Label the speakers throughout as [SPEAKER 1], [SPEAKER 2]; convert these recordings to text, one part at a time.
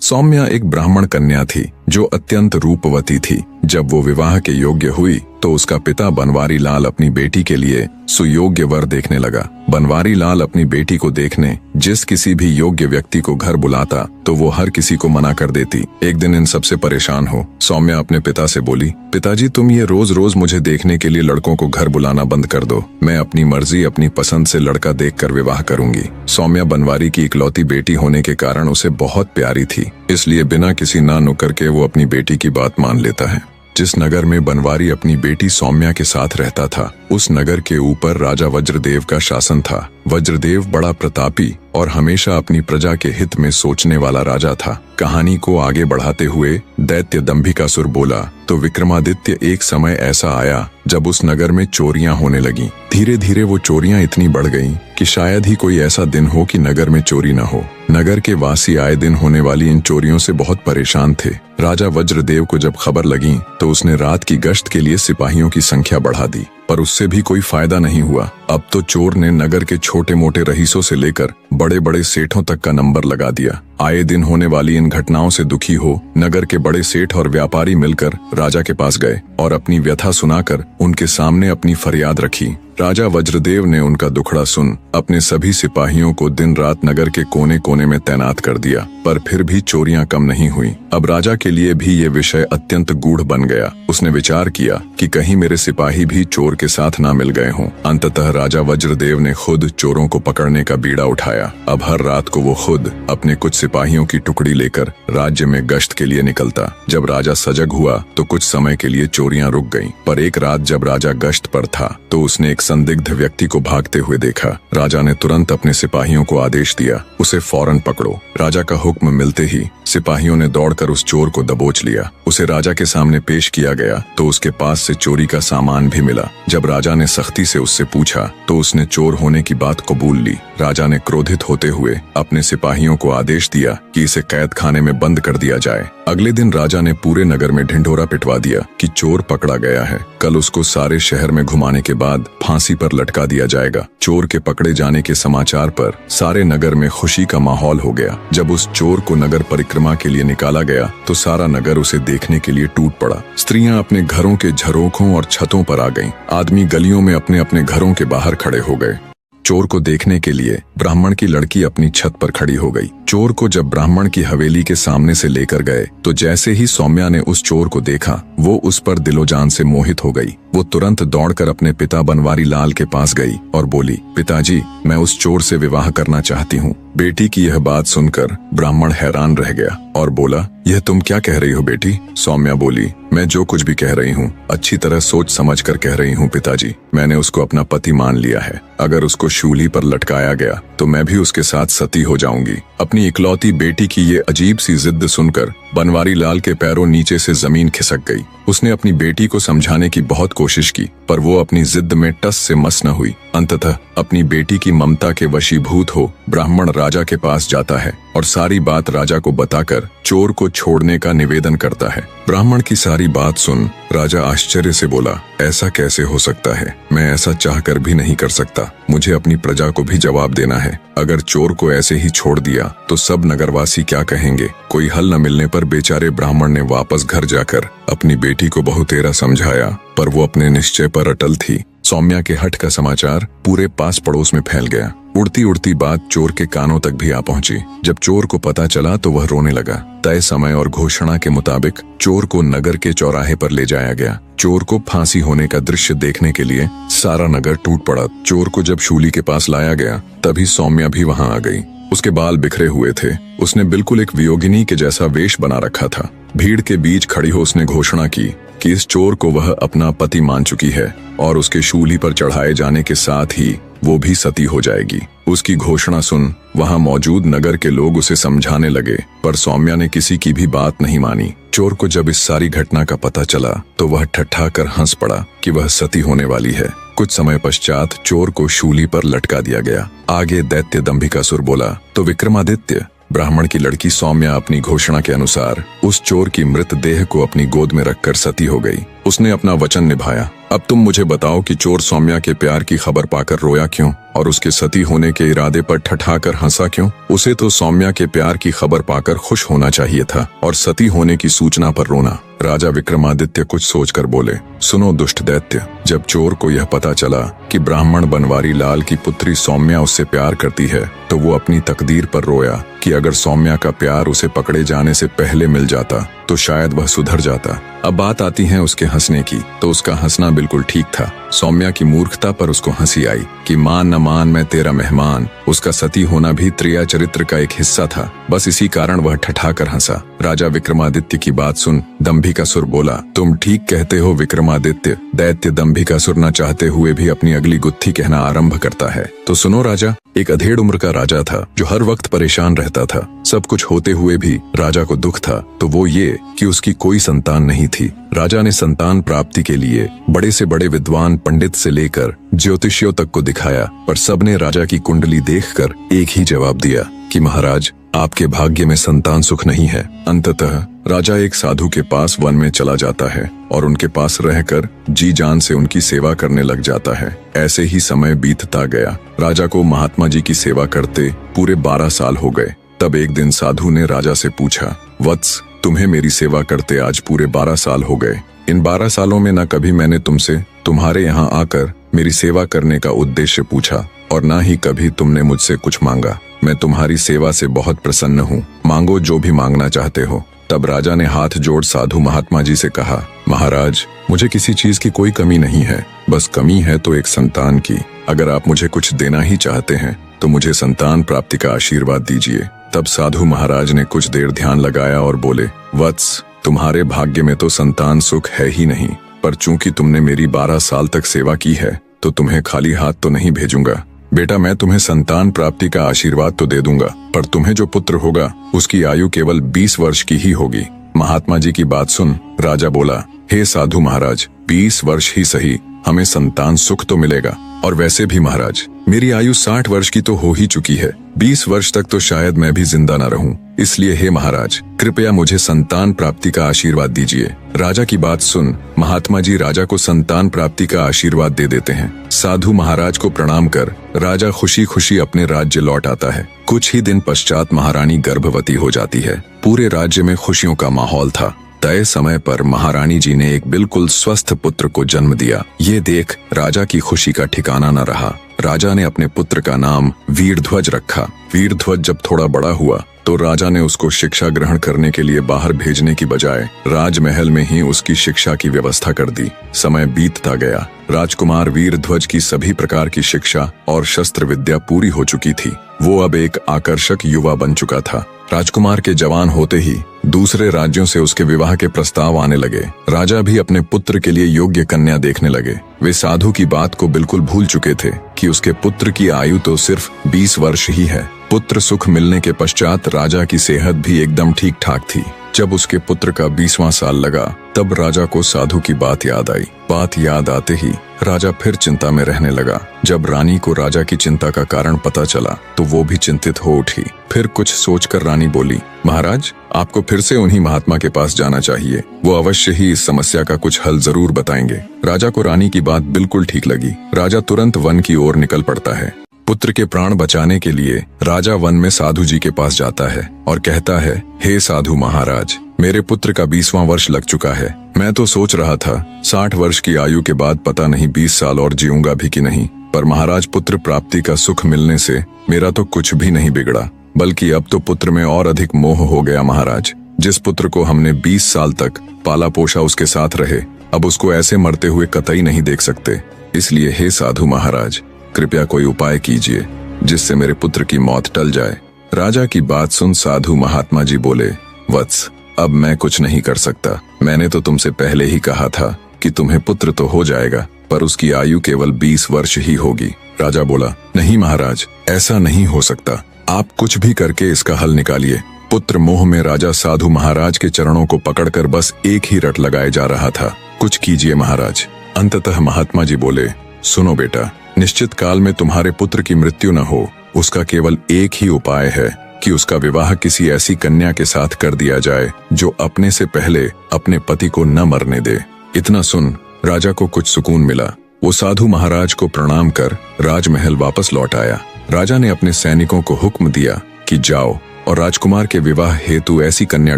[SPEAKER 1] सौम्या एक ब्राह्मण कन्या थी जो अत्यंत रूपवती थी। जब वो विवाह के योग्य हुई तो उसका पिता बनवारी लाल अपनी बेटी के लिए सुयोग्य वर देखने लगा। बनवारी लाल अपनी बेटी को देखने जिस किसी भी योग्य व्यक्ति को घर बुलाता तो वो हर किसी को मना कर देती। एक दिन इन सबसे परेशान हो सौम्या अपने पिता से बोली, पिताजी तुम ये रोज रोज मुझे देखने के लिए लड़कों को घर बुलाना बंद कर दो। मैं अपनी मर्जी अपनी पसंद से लड़का देखकर विवाह करूंगी। सौम्या बनवारी की इकलौती बेटी होने के कारण उसे बहुत प्यारी थी, इसलिए बिना किसी ना नुकर के वो अपनी बेटी की बात मान लेता है। जिस नगर में बनवारी अपनी बेटी सौम्या के साथ रहता था उस नगर के ऊपर राजा वज्रदेव का शासन था। वज्रदेव बड़ा प्रतापी और हमेशा अपनी प्रजा के हित में सोचने वाला राजा था। कहानी को आगे बढ़ाते हुए दैत्य दंभिकासुर बोला, तो विक्रमादित्य एक समय ऐसा आया जब उस नगर में चोरियां होने लगी। धीरे धीरे वो चोरियां इतनी बढ़ गईं कि शायद ही कोई ऐसा दिन हो कि नगर में चोरी न हो। नगर के वासी आए दिन होने वाली इन चोरियों से बहुत परेशान थे। राजा वज्रदेव को जब खबर लगी तो उसने रात की गश्त के लिए सिपाहियों की संख्या बढ़ा दी, पर उससे भी कोई फायदा नहीं हुआ। अब तो चोर ने नगर के छोटे मोटे रईसों से लेकर बड़े बड़े सेठों तक का नंबर लगा दिया। आए दिन होने वाली इन घटनाओं से दुखी हो नगर के बड़े सेठ और व्यापारी मिलकर राजा के पास गए और अपनी व्यथा सुनाकर उनके सामने अपनी फरियाद रखी। राजा वज्रदेव ने उनका दुखड़ा सुन अपने सभी सिपाहियों को दिन रात नगर के कोने कोने में तैनात कर दिया, पर फिर भी चोरियां कम नहीं हुई। अब राजा के लिए भी ये विषय अत्यंत गूढ़ बन गया। उसने विचार किया कि कहीं मेरे सिपाही भी चोर के साथ ना मिल गए हों। अंततः राजा वज्रदेव ने खुद चोरों को पकड़ने का बीड़ा उठाया। अब हर रात को वो खुद अपने कुछ सिपाहियों की टुकड़ी लेकर राज्य में गश्त के लिए निकलता। जब राजा सजग हुआ तो कुछ समय के लिए चोरियां रुक गईं, पर एक रात जब राजा गश्त पर था तो उसने एक संदिग्ध व्यक्ति को भागते हुए देखा। राजा ने तुरंत अपने सिपाहियों को आदेश दिया, उसे फौरन पकड़ो। राजा का हुक्म मिलते ही सिपाहियों ने दौड़कर उस चोर को दबोच लिया। उसे राजा के सामने पेश किया गया तो उसके पास से चोरी का सामान भी मिला। जब राजा ने सख्ती से उससे पूछा तो उसने चोर होने की बात कबूल ली। राजा ने क्रोधित होते हुए अपने सिपाहियों को आदेश दिया कि इसे कैद खाने में बंद कर दिया जाए। अगले दिन राजा ने पूरे नगर में ढिंढोरा पिटवा दिया कि चोर पकड़ा गया है। कल उसको सारे शहर में घुमाने के बाद फांसी पर लटका दिया जाएगा। चोर के पकड़े जाने के समाचार पर सारे नगर में खुशी का माहौल हो गया। जब उस चोर को नगर परिक्रमा के लिए निकाला गया तो सारा नगर उसे देखने के लिए टूट पड़ा। स्त्रियां अपने घरों के झरोखों और छतों पर आ गईं। आदमी गलियों में अपने अपने घरों के बाहर खड़े हो गए। चोर को देखने के लिए ब्राह्मण की लड़की अपनी छत पर खड़ी हो गई। चोर को जब ब्राह्मण की हवेली के सामने से लेकर गए तो जैसे ही सौम्या ने उस चोर को देखा वो उस पर दिलो जान से मोहित हो गई। वो तुरंत दौड़कर अपने पिता बनवारी लाल के पास गई और बोली, पिताजी मैं उस चोर से विवाह करना चाहती हूँ। बेटी की यह बात सुनकर ब्राह्मण हैरान रह गया और बोला, यह तुम क्या कह रही हो बेटी? सौम्या बोली, मैं जो कुछ भी कह रही हूँ अच्छी तरह सोच समझ कर कह रही हूँ पिताजी। मैंने उसको अपना पति मान लिया है। अगर उसको शूली पर लटकाया गया तो मैं भी उसके साथ सती हो जाऊंगी। अपनी इकलौती बेटी की ये अजीब सी जिद सुनकर बनवारी लाल के पैरों नीचे से जमीन खिसक गई। उसने अपनी बेटी को समझाने की बहुत कोशिश की पर वो अपनी जिद में टस से मस न हुई। अंततः अपनी बेटी की ममता के वशीभूत हो ब्राह्मण राजा के पास जाता है और सारी बात राजा को बताकर चोर को छोड़ने का निवेदन करता है। ब्राह्मण की सारी बात सुन राजा आश्चर्य से बोला, ऐसा कैसे हो सकता है? मैं ऐसा चाहकर भी नहीं कर सकता। मुझे अपनी प्रजा को भी जवाब देना है। अगर चोर को ऐसे ही छोड़ दिया तो सब नगरवासी क्या कहेंगे? कोई हल न मिलने पर बेचारे ब्राह्मण ने वापस घर जाकर अपनी बेटी को बहुतेरा समझाया पर वो अपने निश्चय पर अटल थी। सौम्या के हठ का समाचार पूरे पास पड़ोस में फैल गया। उड़ती उड़ती बात चोर के कानों तक भी आ पहुंची। जब चोर को पता चला तो वह रोने लगा। तय समय और घोषणा के मुताबिक चोर को नगर के चौराहे पर ले जाया गया। चोर को फांसी होने का दृश्य देखने के लिए सारा नगर टूट पड़ा। चोर को जब शूली के पास लाया गया तभी सौम्या भी वहां आ गई। उसके बाल बिखरे हुए थे। उसने बिल्कुल एक वियोगिनी के जैसा वेश बना रखा था। भीड़ के बीच खड़ी हो उसने घोषणा की कि इस चोर को वह अपना पति मान चुकी है और उसके शूली पर चढ़ाए जाने के साथ ही वो भी सती हो जाएगी। उसकी घोषणा सुन वहां मौजूद नगर के लोग उसे समझाने लगे पर सौम्या ने किसी की भी बात नहीं मानी। चोर को जब इस सारी घटना का पता चला तो वह ठट्ठाकर हंस पड़ा कि वह सती होने वाली है। कुछ समय पश्चात चोर को शूली पर लटका दिया गया। आगे दैत्य दंभिकासुर बोला, तो विक्रमादित्य ब्राह्मण की लड़की सौम्या अपनी घोषणा के अनुसार उस चोर की मृत देह को अपनी गोद में रखकर सती हो गई। उसने अपना वचन निभाया। अब तुम मुझे बताओ कि चोर सौम्या के प्यार की खबर पाकर रोया क्यों और उसके सती होने के इरादे पर ठठाकर हंसा क्यों? उसे तो सौम्या के प्यार की खबर पाकर खुश होना चाहिए था और सती होने की सूचना पर रोना। राजा विक्रमादित्य कुछ सोचकर बोले, सुनो दुष्ट दैत्य, जब चोर को यह पता चला कि ब्राह्मण बनवारी लाल की पुत्री सौम्या उससे प्यार करती है तो वो अपनी तकदीर पर रोया कि अगर सौम्या का प्यार उसे पकड़े जाने से पहले मिल जाता तो शायद वह सुधर जाता। अब बात आती है उसके हंसने की, तो उसका हंसना बिल्कुल ठीक था। सौम्या की मूर्खता पर उसको हंसी आई कि मान न मान मैं तेरा मेहमान। उसका सती होना भी त्रिया चरित्र का एक हिस्सा था, बस इसी कारण वह ठठाकर हंसा। राजा विक्रमादित्य की बात सुन दंभिकासुर बोला, तुम ठीक कहते हो विक्रमादित्य। दैत्य दंभिकासुर न चाहते हुए भी अपनी अगली गुत्थी कहना आरंभ करता है। तो सुनो राजा, एक अधेड़ उम्र का राजा था जो हर वक्त परेशान रहता था। सब कुछ होते हुए भी राजा को दुख था, तो वो ये कि उसकी कोई संतान नहीं थी। राजा ने संतान प्राप्ति के लिए बड़े से बड़े विद्वान पंडित से लेकर ज्योतिषियों तक को दिखाया, पर सबने राजा की कुंडली देखकर एक ही जवाब दिया कि महाराज, आपके भाग्य में संतान सुख नहीं है। अंततः राजा एक साधु के पास वन में चला जाता है और उनके पास रहकर जी जान से उनकी सेवा करने लग जाता है। ऐसे ही समय बीतता गया। राजा को महात्मा जी की सेवा करते पूरे 12 साल हो गए। तब एक दिन साधु ने राजा से पूछा, वत्स, तुम्हें मेरी सेवा करते आज पूरे 12 साल हो गए। इन 12 सालों में न कभी मैंने तुमसे तुम्हारे यहाँ आकर मेरी सेवा करने का उद्देश्य पूछा और न ही कभी तुमने मुझसे कुछ मांगा। मैं तुम्हारी सेवा से बहुत प्रसन्न हूँ, मांगो जो भी मांगना चाहते हो। तब राजा ने हाथ जोड़ साधु महात्मा जी से कहा, महाराज, मुझे किसी चीज की कोई कमी नहीं है, बस कमी है तो एक संतान की। अगर आप मुझे कुछ देना ही चाहते हैं तो मुझे संतान प्राप्ति का आशीर्वाद दीजिए। तब साधु महाराज ने कुछ देर ध्यान लगाया और बोले, वत्स, तुम्हारे भाग्य में तो संतान सुख है ही नहीं, पर चूंकि तुमने मेरी 12 साल तक सेवा की है तो तुम्हें खाली हाथ तो नहीं भेजूंगा। बेटा, मैं तुम्हें संतान प्राप्ति का आशीर्वाद तो दे दूंगा, पर तुम्हें जो पुत्र होगा उसकी आयु केवल 20 वर्ष की ही होगी। महात्मा जी की बात सुन राजा बोला, हे साधु महाराज, 20 वर्ष ही सही, हमें संतान सुख तो मिलेगा। और वैसे भी महाराज, मेरी आयु 60 वर्ष की तो हो ही चुकी है। 20 वर्ष तक तो शायद मैं भी जिंदा न रहूं। इसलिए हे महाराज, कृपया मुझे संतान प्राप्ति का आशीर्वाद दीजिए। राजा की बात सुन महात्मा जी राजा को संतान प्राप्ति का आशीर्वाद दे देते हैं। साधु महाराज को प्रणाम कर राजा खुशी खुशी अपने राज्य लौट आता है। कुछ ही दिन पश्चात महारानी गर्भवती हो जाती है। पूरे राज्य में खुशियों का माहौल था। तय समय पर महारानी जी ने एक बिल्कुल स्वस्थ पुत्र को जन्म दिया। ये देख राजा की खुशी का ठिकाना न रहा। राजा ने अपने पुत्र का नाम वीरध्वज रखा। वीरध्वज जब थोड़ा बड़ा हुआ तो राजा ने उसको शिक्षा ग्रहण करने के लिए बाहर भेजने की बजाय राजमहल में ही उसकी शिक्षा की व्यवस्था कर दी। समय बीतता गया। राजकुमार वीरध्वज की सभी प्रकार की शिक्षा और शस्त्र विद्या पूरी हो चुकी थी। वो अब एक आकर्षक युवा बन चुका था। राजकुमार के जवान होते ही दूसरे राज्यों से उसके विवाह के प्रस्ताव आने लगे। राजा भी अपने पुत्र के लिए योग्य कन्या देखने लगे। वे साधु की बात को बिल्कुल भूल चुके थे कि उसके पुत्र की आयु तो सिर्फ 20 वर्ष ही है। पुत्र सुख मिलने के पश्चात राजा की सेहत भी एकदम ठीक ठाक थी। जब उसके पुत्र का 20वां साल लगा तब राजा को साधु की बात याद आई। बात याद आते ही राजा फिर चिंता में रहने लगा। जब रानी को राजा की चिंता का कारण पता चला तो वो भी चिंतित हो उठी। फिर कुछ सोचकर रानी बोली, महाराज, आपको फिर से उन्हीं महात्मा के पास जाना चाहिए। वो अवश्य ही इस समस्या का कुछ हल जरूर बताएंगे। राजा को रानी की बात बिल्कुल ठीक लगी। राजा तुरंत वन की ओर निकल पड़ता है। पुत्र के प्राण बचाने के लिए राजा वन में साधु जी के पास जाता है और कहता है, हे साधु महाराज, मेरे पुत्र का 20वां वर्ष लग चुका है। मैं तो सोच रहा था 60 वर्ष की आयु के बाद पता नहीं 20 साल और जीऊंगा भी कि नहीं, पर महाराज, पुत्र प्राप्ति का सुख मिलने से मेरा तो कुछ भी नहीं बिगड़ा, बल्कि अब तो पुत्र में और अधिक मोह हो गया। महाराज, जिस पुत्र को हमने 20 साल तक पाला पोषा उसके साथ रहे, अब उसको ऐसे मरते हुए कतई नहीं देख सकते। इसलिए हे साधु महाराज, कृपया कोई उपाय कीजिए जिससे मेरे पुत्र की मौत टल जाए। राजा की बात सुन साधु महात्मा जी बोले, वत्स, अब मैं कुछ नहीं कर सकता। मैंने तो तुमसे पहले ही कहा था कि तुम्हें पुत्र तो हो जाएगा, पर उसकी आयु केवल 20 वर्ष ही होगी। राजा बोला, नहीं महाराज, ऐसा नहीं हो सकता। आप कुछ भी करके इसका हल निकालिए। पुत्र मोह में राजा साधु महाराज के चरणों को पकड़कर बस एक ही रट लगाए जा रहा था। कुछ कीजिए महाराज। अंततः महात्मा जी बोले, सुनो बेटा, निश्चित काल में तुम्हारे पुत्र की मृत्यु न हो, उसका केवल एक ही उपाय है कि उसका विवाह किसी ऐसी कन्या के साथ कर दिया जाए जो अपने से पहले अपने पति को न मरने दे। इतना सुन राजा को कुछ सुकून मिला। वो साधु महाराज को प्रणाम कर राजमहल वापस लौट आया। राजा ने अपने सैनिकों को हुक्म दिया कि जाओ और राजकुमार के विवाह हेतु ऐसी कन्या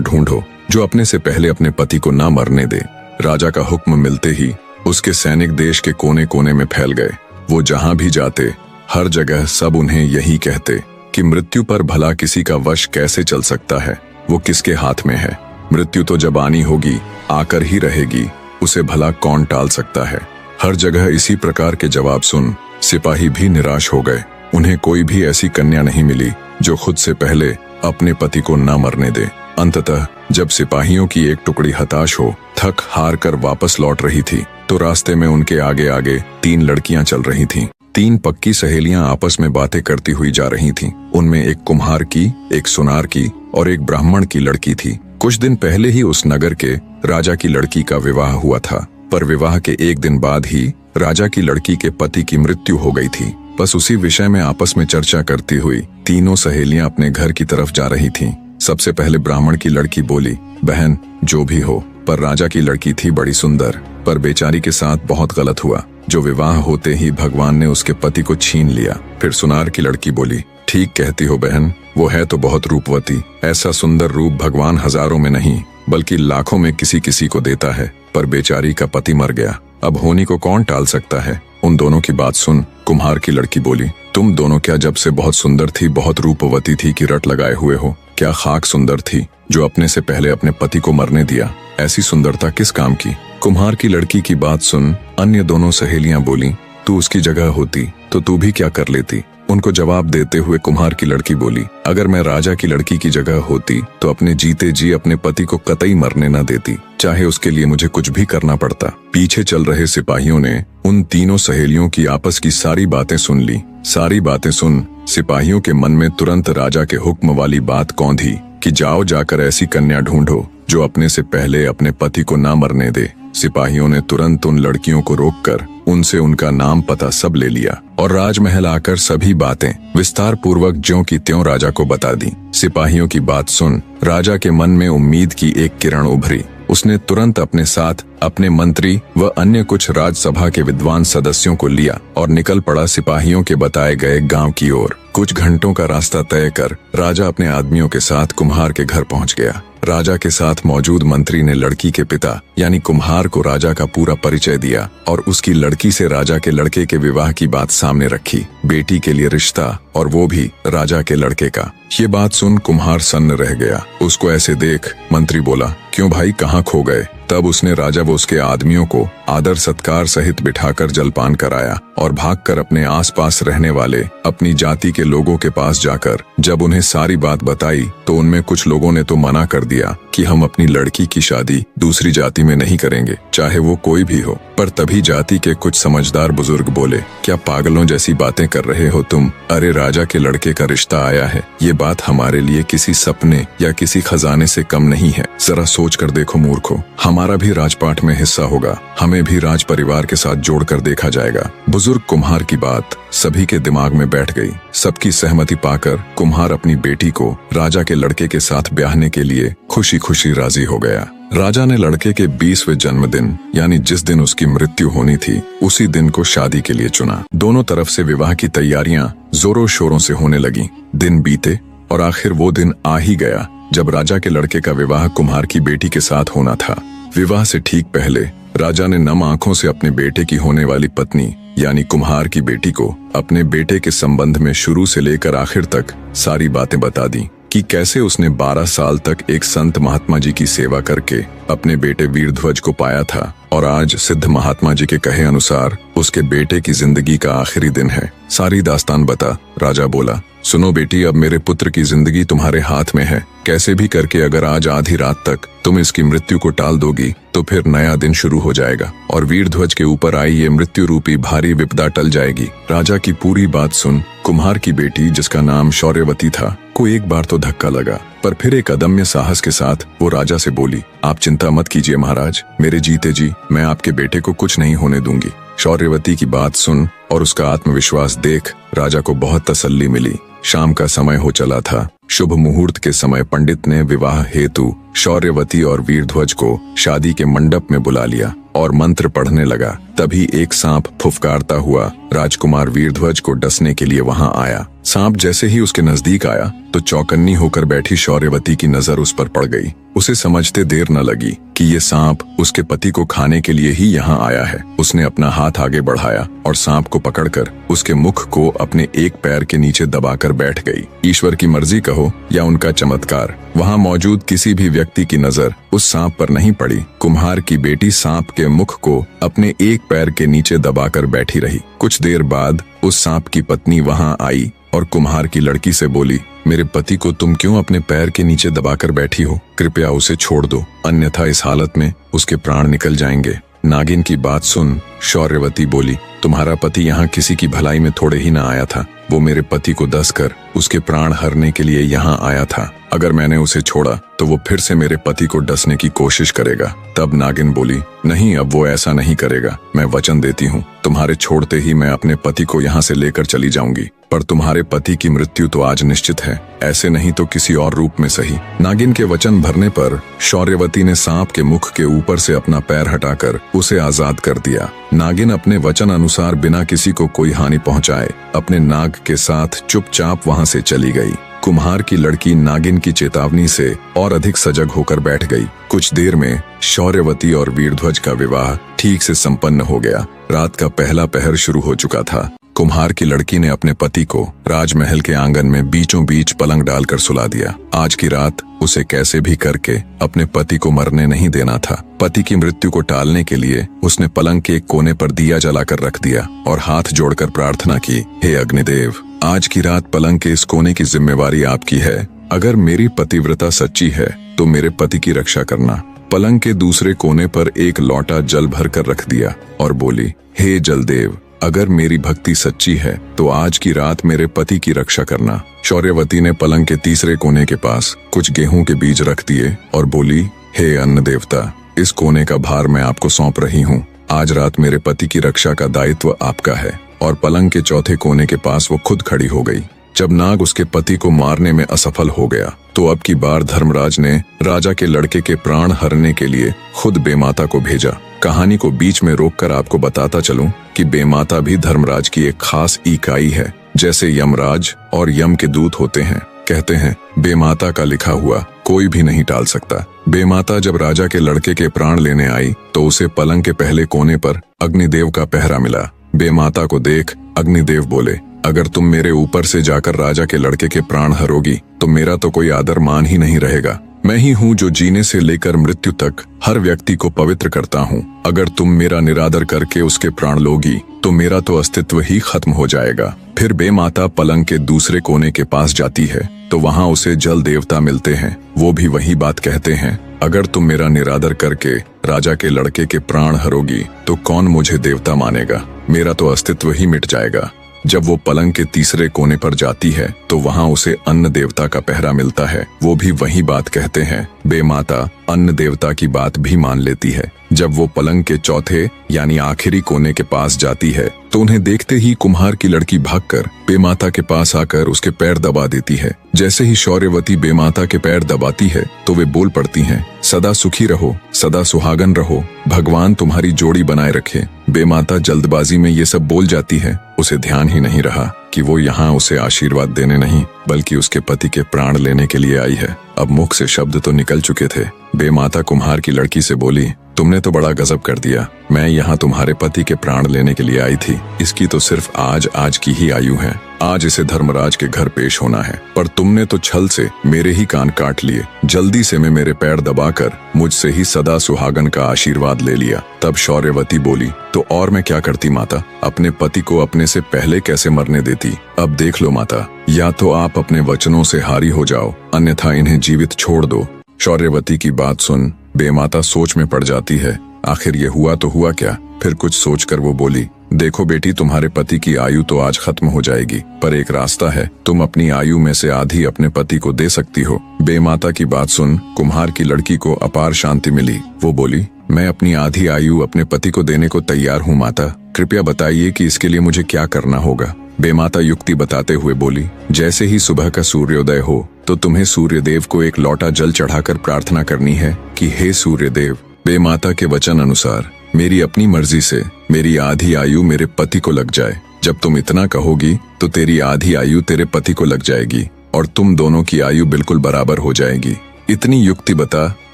[SPEAKER 1] ढूंढो जो अपने से पहले अपने पति को ना मरने दे। राजा का हुक्म मिलते ही उसके सैनिक देश के कोने कोने में फैल गए। वो जहां भी जाते हर जगह सब उन्हें यही कहते कि मृत्यु पर भला किसी का वश कैसे चल सकता है, वो किसके हाथ में है। मृत्यु तो जब आनी होगी आकर ही रहेगी, उसे भला कौन टाल सकता है। हर जगह इसी प्रकार के जवाब सुन सिपाही भी निराश हो गए। उन्हें कोई भी ऐसी कन्या नहीं मिली जो खुद से पहले अपने पति को ना मरने दे। अंततः जब सिपाहियों की एक टुकड़ी हताश हो थक हार कर वापस लौट रही थी तो रास्ते में उनके आगे आगे 3 लड़कियां चल रही थीं। 3 पक्की सहेलियां आपस में बातें करती हुई जा रही थीं। उनमें एक कुम्हार की, एक सुनार की और एक ब्राह्मण की लड़की थी। कुछ दिन पहले ही उस नगर के राजा की लड़की का विवाह हुआ था, पर विवाह के 1 दिन बाद ही राजा की लड़की के पति की मृत्यु हो गई थी। बस उसी विषय में आपस में चर्चा करती हुई तीनों सहेलियां अपने घर की तरफ जा रही थीं। सबसे पहले ब्राह्मण की लड़की बोली, बहन जो भी हो, पर राजा की लड़की थी बड़ी सुंदर, पर बेचारी के साथ बहुत गलत हुआ जो विवाह होते ही भगवान ने उसके पति को छीन लिया। फिर सुनार की लड़की बोली, ठीक कहती हो बहन, वो है तो बहुत रूपवती, ऐसा सुंदर रूप भगवान हजारों में नहीं बल्कि लाखों में किसी किसी को देता है, पर बेचारी का पति मर गया, अब होनी को कौन टाल सकता है। उन दोनों की बात सुन कुम्हार की लड़की बोली, तुम दोनों क्या जब से बहुत सुंदर थी, बहुत रूपवती थी कि रट लगाए हुए हो? क्या खाक सुंदर थी जो अपने से पहले अपने पति को मरने दिया? ऐसी सुंदरता किस काम की? कुम्हार की लड़की की बात सुन अन्य दोनों सहेलियां बोली, तू उसकी जगह होती तो तू भी क्या कर लेती? उनको जवाब देते हुए कुम्हार की लड़की बोली, अगर मैं राजा की लड़की की जगह होती तो अपने जीते जी अपने पति को कतई मरने न देती, चाहे उसके लिए मुझे कुछ भी करना पड़ता। पीछे चल रहे सिपाहियों ने उन तीनों सहेलियों की आपस की सारी बातें सुन ली। सारी बातें सुन सिपाहियों के मन में तुरंत राजा के हुक्म वाली बात कौंधी कि जाओ जाकर ऐसी कन्या ढूंढो जो अपने से पहले अपने पति को ना मरने दे। सिपाहियों ने तुरंत उन लड़कियों को रोककर उनसे उनका नाम पता सब ले लिया और राजमहल आकर सभी बातें विस्तार पूर्वक ज्यों की त्यों राजा को बता दी। सिपाहियों की बात सुन राजा के मन में उम्मीद की एक किरण उभरी। उसने तुरंत अपने साथ अपने मंत्री व अन्य कुछ राजसभा के विद्वान सदस्यों को लिया और निकल पड़ा सिपाहियों के बताए गए गांव की ओर। कुछ घंटों का रास्ता तय कर राजा अपने आदमियों के साथ कुम्हार के घर पहुंच गया। राजा के साथ मौजूद मंत्री ने लड़की के पिता यानी कुम्हार को राजा का पूरा परिचय दिया और उसकी लड़की से राजा के लड़के के विवाह की बात सामने रखी। बेटी के लिए रिश्ता और वो भी राजा के लड़के का। ये बात सुन कुम्हार सन्न रह गया। उसको ऐसे देख मंत्री बोला, क्यों भाई कहाँ खो गए? तब उसने राजा व उसके आदमियों को आदर सत्कार सहित बिठाकर जलपान कराया और भागकर अपने आसपास रहने वाले अपनी जाति के लोगों के पास जाकर जब उन्हें सारी बात बताई तो उनमें कुछ लोगों ने तो मना कर दिया कि हम अपनी लड़की की शादी दूसरी जाति में नहीं करेंगे, चाहे वो कोई भी हो। पर तभी जाति के कुछ समझदार बुजुर्ग बोले, क्या पागलों जैसी बातें कर रहे हो तुम? अरे राजा के लड़के का रिश्ता आया है, ये बात हमारे लिए किसी सपने या किसी खजाने से कम नहीं है। जरा सोच कर देखो मूर्खों, हमारा भी राजपाट में हिस्सा होगा, हमें भी राज परिवार के साथ जोड़कर देखा जाएगा। बुजुर्ग कुम्हार की बात सभी के दिमाग में बैठ गई। सबकी सहमति पाकर कुम्हार अपनी बेटी को राजा के लड़के के साथ ब्याहने के लिए खुशी खुशी राजी हो गया। राजा ने लड़के के 20वें जन्मदिन यानी जिस दिन उसकी मृत्यु होनी थी उसी दिन को शादी के लिए चुना। दोनों तरफ से विवाह की तैयारियां जोरों शोरों से होने लगी। दिन बीते और आखिर वो दिन आ ही गया जब राजा के लड़के का विवाह कुम्हार की बेटी के साथ होना था। विवाह से ठीक पहले राजा ने नम आंखों से अपने बेटे की होने वाली पत्नी यानी कुम्हार की बेटी को अपने बेटे के संबंध में शुरू से लेकर आखिर तक सारी बातें बता दी कि कैसे उसने 12 साल तक एक संत महात्मा जी की सेवा करके अपने बेटे वीरध्वज को पाया था और आज सिद्ध महात्मा जी के कहे अनुसार उसके बेटे की जिंदगी का आखिरी दिन है। सारी दास्तान बता। राजा बोला, सुनो बेटी, अब मेरे पुत्र की जिंदगी तुम्हारे हाथ में है। कैसे भी करके अगर आज आधी रात तक तुम इसकी मृत्यु को टाल दोगी तो फिर नया दिन शुरू हो जाएगा और वीरध्वज के ऊपर आई ये मृत्यु रूपी भारी विपदा टल जाएगी। राजा की पूरी बात सुन कुम्हार की बेटी, जिसका नाम शौर्यवती था, को एक बार तो धक्का लगा, पर फिर एक अदम्य साहस के साथ वो राजा से बोली, आप चिंता मत कीजिए महाराज, मेरे जीते जी मैं आपके बेटे को कुछ नहीं होने दूंगी। शौर्यवती की बात सुन और उसका आत्मविश्वास देख राजा को बहुत तसल्ली मिली। शाम का समय हो चला था। शुभ मुहूर्त के समय पंडित ने विवाह हेतु शौर्यवती और वीरध्वज को शादी के मंडप में बुला लिया और मंत्र पढ़ने लगा। तभी एक सांप फुफकारता हुआ राजकुमार वीरध्वज को डसने के लिए वहां आया। सांप जैसे ही उसके नजदीक आया तो चौकन्नी होकर बैठी शौर्यवती की नजर उस पर पड़ गई। उसे समझते देर न लगी कि ये सांप उसके पति को खाने के लिए ही यहाँ आया है। उसने अपना हाथ आगे बढ़ाया और सांप को पकड़कर उसके मुख को अपने एक पैर के नीचे दबाकर बैठ गई। ईश्वर की मर्जी कहो या उनका चमत्कार, वहां मौजूद किसी भी व्यक्ति की नजर उस सांप पर नहीं पड़ी। कुम्हार की बेटी सांप के मुख को अपने एक पैर के नीचे दबाकर बैठी रही। कुछ देर बाद उस सांप की पत्नी वहां आई और कुम्हार की लड़की से बोली, मेरे पति को तुम क्यों अपने पैर के नीचे दबाकर बैठी हो? कृपया उसे छोड़ दो, अन्यथा इस हालत में उसके प्राण निकल जाएंगे। नागिन की बात सुन शौर्यवती बोली, तुम्हारा पति यहाँ किसी की भलाई में थोड़े ही न आया था, वो मेरे पति को डसकर उसके प्राण हरने के लिए यहाँ आया था। अगर मैंने उसे छोड़ा तो वो फिर से मेरे पति को डसने की कोशिश करेगा। तब नागिन बोली, नहीं, अब वो ऐसा नहीं करेगा। मैं वचन देती हूँ, तुम्हारे छोड़ते ही मैं अपने पति को यहाँ से लेकर चली जाऊंगी। पर तुम्हारे पति की मृत्यु तो आज निश्चित है, ऐसे नहीं तो किसी और रूप में सही। नागिन के वचन भरने पर शौर्यवती ने सांप के मुख के ऊपर से अपना पैर हटाकर उसे आजाद कर दिया। नागिन अपने वचन अनुसार बिना किसी को कोई हानि पहुंचाए अपने नाग के साथ चुपचाप वहां से चली गई। कुम्हार की लड़की नागिन की चेतावनी से और अधिक सजग होकर बैठ गई। कुछ देर में शौर्यवती और वीरध्वज का विवाह ठीक से संपन्न हो गया। रात का पहला पहर शुरू हो चुका था। कुम्हार की लड़की ने अपने पति को राजमहल के आंगन में बीचों बीच पलंग डालकर सुला दिया। आज की रात उसे कैसे भी करके अपने पति को मरने नहीं देना था। पति की मृत्यु को टालने के लिए उसने पलंग के एक कोने पर दिया जलाकर रख दिया और हाथ जोड़कर प्रार्थना की, हे अग्निदेव, आज की रात पलंग के इस कोने की जिम्मेवारी आपकी है। अगर मेरी पतिव्रता सच्ची है तो मेरे पति की रक्षा करना। पलंग के दूसरे कोने पर एक लोटा जल भरकर रख दिया और बोली, हे जलदेव, अगर मेरी भक्ति सच्ची है तो आज की रात मेरे पति की रक्षा करना। शौर्यवती ने पलंग के तीसरे कोने के पास कुछ गेहूं के बीज रख दिए और बोली, हे अन्न देवता, इस कोने का भार मैं आपको सौंप रही हूँ। आज रात मेरे पति की रक्षा का दायित्व आपका है। और पलंग के चौथे कोने के पास वो खुद खड़ी हो गई। जब नाग उसके पति को मारने में असफल हो गया तो अब की बार धर्मराज ने राजा के लड़के के प्राण हरने के लिए खुद बेमाता को भेजा। कहानी को बीच में रोककर आपको बताता चलूं कि बेमाता भी धर्मराज की एक खास इकाई है। जैसे यमराज और यम के दूत होते हैं, कहते हैं बेमाता का लिखा हुआ कोई भी नहीं टाल सकता। बेमाता जब राजा के लड़के के प्राण लेने आई तो उसे पलंग के पहले कोने पर अग्निदेव का पहरा मिला। बेमाता को देख अग्निदेव बोले, अगर तुम मेरे ऊपर से जाकर राजा के लड़के के प्राण हरोगी तो मेरा तो कोई आदर मान ही नहीं रहेगा। मैं ही हूँ जो जीने से लेकर मृत्यु तक हर व्यक्ति को पवित्र करता हूँ। अगर तुम मेरा निरादर करके उसके प्राण लोगी तो मेरा तो अस्तित्व ही खत्म हो जाएगा। फिर बेमाता पलंग के दूसरे कोने के पास जाती है तो वहाँ उसे जल देवता मिलते हैं। वो भी वही बात कहते हैं, अगर तुम मेरा निरादर करके राजा के लड़के के प्राण हरोगी तो कौन मुझे देवता मानेगा, मेरा तो अस्तित्व ही मिट जाएगा। जब वो पलंग के तीसरे कोने पर जाती है तो वहाँ उसे अन्न देवता का पहरा मिलता है। वो भी वही बात कहते हैं। बेमाता अन्न देवता की बात भी मान लेती है। जब वो पलंग के चौथे यानी आखिरी कोने के पास जाती है तो उन्हें देखते ही कुम्हार की लड़की भागकर बेमाता के पास आकर उसके पैर दबा देती है। जैसे ही शौर्यवती बेमाता के पैर दबाती है तो वे बोल पड़ती हैं, सदा सुखी रहो, सदा सुहागन रहो, भगवान तुम्हारी जोड़ी बनाए रखे। बेमाता जल्दबाजी में ये सब बोल जाती है। उसे ध्यान ही नहीं रहा कि वो यहाँ उसे आशीर्वाद देने नहीं बल्कि उसके पति के प्राण लेने के लिए आई है। अब मुख से शब्द तो निकल चुके थे। बेमाता कुम्हार की लड़की से बोली, तुमने तो बड़ा गजब कर दिया। मैं यहाँ तुम्हारे पति के प्राण लेने के लिए आई थी। इसकी तो सिर्फ आज की ही आयु है। आज इसे धर्मराज के घर पेश होना है, पर तुमने तो छल से मेरे ही कान काट लिए। जल्दी से मैं मेरे पैर दबाकर मुझसे ही सदा सुहागन का आशीर्वाद ले लिया। तब शौर्यवती बोली, तो और मैं क्या करती माता, अपने पति को अपने से पहले कैसे मरने देती। अब देख लो माता, या तो आप अपने वचनों से हारी हो जाओ, अन्यथा इन्हें जीवित छोड़ दो। शौर्यवती की बात सुन बेमाता सोच में पड़ जाती है। आखिर ये हुआ तो हुआ क्या। फिर कुछ सोचकर वो बोली, देखो बेटी, तुम्हारे पति की आयु तो आज खत्म हो जाएगी, पर एक रास्ता है, तुम अपनी आयु में से आधी अपने पति को दे सकती हो। बेमाता की बात सुन कुम्हार की लड़की को अपार शांति मिली। वो बोली, मैं अपनी आधी आयु अपने पति को देने को तैयार हूँ माता, कृपया बताइए कि इसके लिए मुझे क्या करना होगा। बेमाता युक्ति बताते हुए बोली, जैसे ही सुबह का सूर्योदय हो तो तुम्हें सूर्यदेव को एक लोटा जल चढ़ाकर प्रार्थना करनी है कि हे सूर्यदेव, बेमाता के वचन अनुसार मेरी अपनी मर्जी से मेरी आधी आयु मेरे पति को लग जाए। जब तुम इतना कहोगी तो तेरी आधी आयु तेरे पति को लग जाएगी और तुम दोनों की आयु बिल्कुल बराबर हो जाएगी। इतनी युक्ति बता